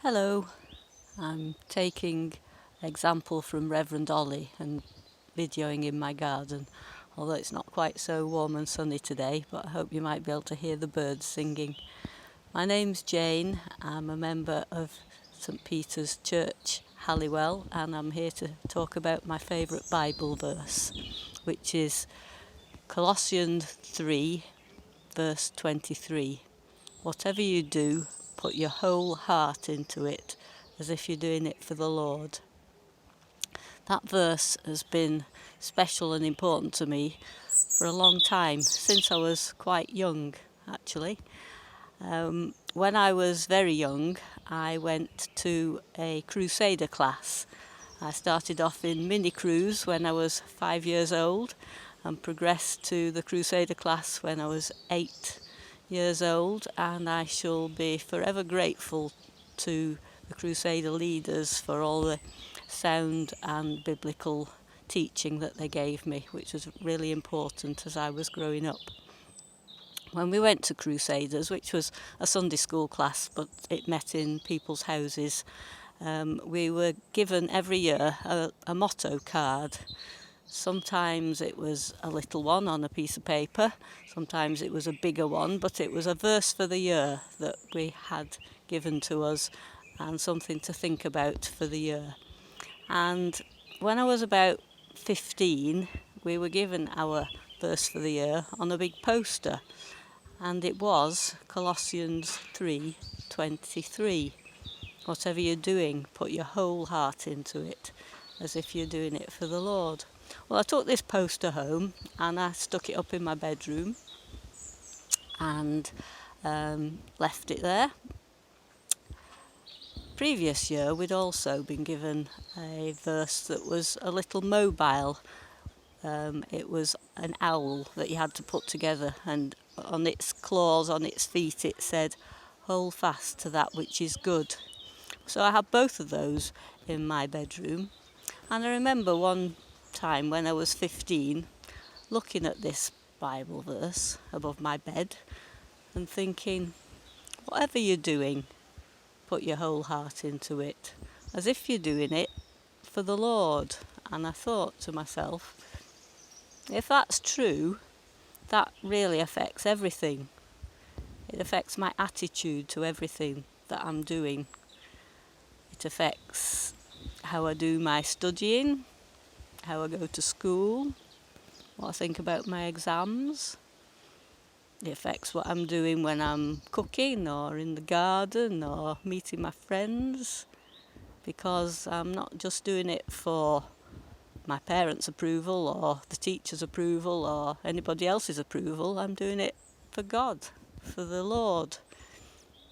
Hello, I'm taking example from Reverend Ollie and videoing in my garden, although it's not quite so warm and sunny today, but I hope you might be able to hear the birds singing. My name's Jane, I'm a member of St Peter's Church, Halliwell, and I'm here to talk about my favourite Bible verse, which is Colossians 3, verse 23. Whatever you do, put your whole heart into it, as if you're doing it for the Lord. That verse has been special and important to me for a long time, since I was quite young, actually. When I was very young, I went to a Crusader class. I started off in mini cruise when I was 5 years old and progressed to the Crusader class when I was 8 years old, and I shall be forever grateful to the Crusader leaders for all the sound and biblical teaching that they gave me, which was really important as I was growing up. When we went to Crusaders, which was a Sunday school class, but it met in people's houses, we were given every year a motto card. Sometimes it was a little one on a piece of paper, sometimes it was a bigger one, but it was a verse for the year that we had given to us and something to think about for the year. And when I was about 15, we were given our verse for the year on a big poster, and it was Colossians 3:23. Whatever you're doing, put your whole heart into it, as if you're doing it for the Lord. Well, I took this poster home and I stuck it up in my bedroom and left it there. Previous year, we'd also been given a verse that was a little mobile. It was an owl that you had to put together, and on its claws, on its feet, it said, "Hold fast to that which is good." So I had both of those in my bedroom. And I remember one time when I was 15, looking at this Bible verse above my bed and thinking, whatever you're doing, put your whole heart into it, as if you're doing it for the Lord. And I thought to myself, if that's true, that really affects everything. It affects my attitude to everything that I'm doing. It affects how I do my studying, how I go to school, what I think about my exams. It affects what I'm doing when I'm cooking or in the garden or meeting my friends, because I'm not just doing it for my parents' approval or the teacher's approval or anybody else's approval. I'm doing it for God, for the Lord.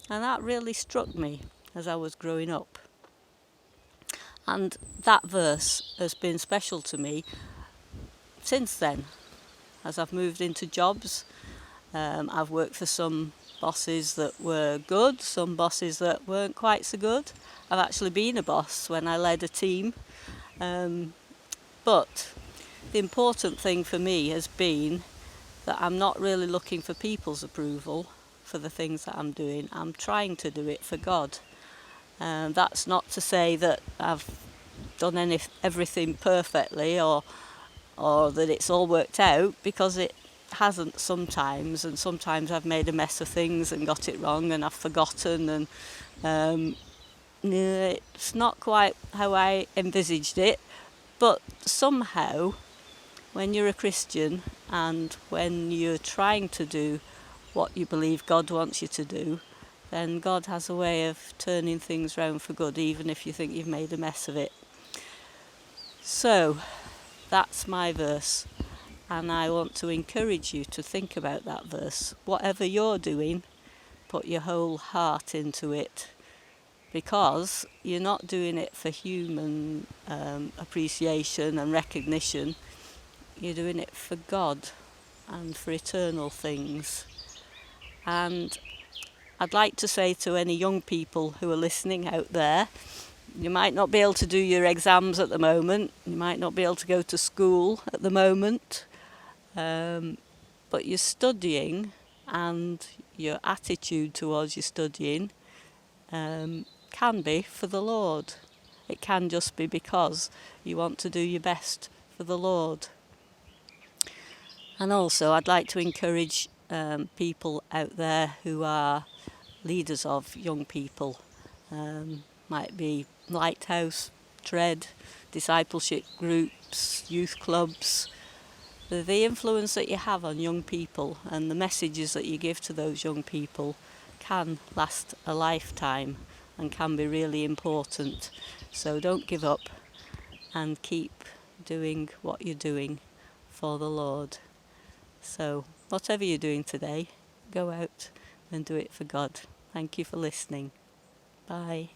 And that really struck me as I was growing up. And that verse has been special to me since then. As I've moved into jobs, I've worked for some bosses that were good, some bosses that weren't quite so good. I've actually been a boss when I led a team. But the important thing for me has been that I'm not really looking for people's approval for the things that I'm doing. I'm trying to do it for God. That's not to say that I've done everything perfectly or that it's all worked out, because it hasn't sometimes, and sometimes I've made a mess of things and got it wrong and I've forgotten, and it's not quite how I envisaged it. But somehow, when you're a Christian and when you're trying to do what you believe God wants you to do, then God has a way of turning things round for good, even if you think you've made a mess of it. So, that's my verse, and I want to encourage you to think about that verse. Whatever you're doing, put your whole heart into it, because you're not doing it for human appreciation and recognition. You're doing it for God and for eternal things. And I'd like to say to any young people who are listening out there, you might not be able to do your exams at the moment, you might not be able to go to school at the moment, but you're studying, and your attitude towards your studying can be for the Lord. It can just be because you want to do your best for the Lord. And also I'd like to encourage people out there who are leaders of young people, might be Lighthouse, Tread, discipleship groups, youth clubs. The influence that you have on young people and the messages that you give to those young people can last a lifetime and can be really important. So don't give up and keep doing what you're doing for the Lord. So whatever you're doing today, go out and do it for God. Thank you for listening. Bye.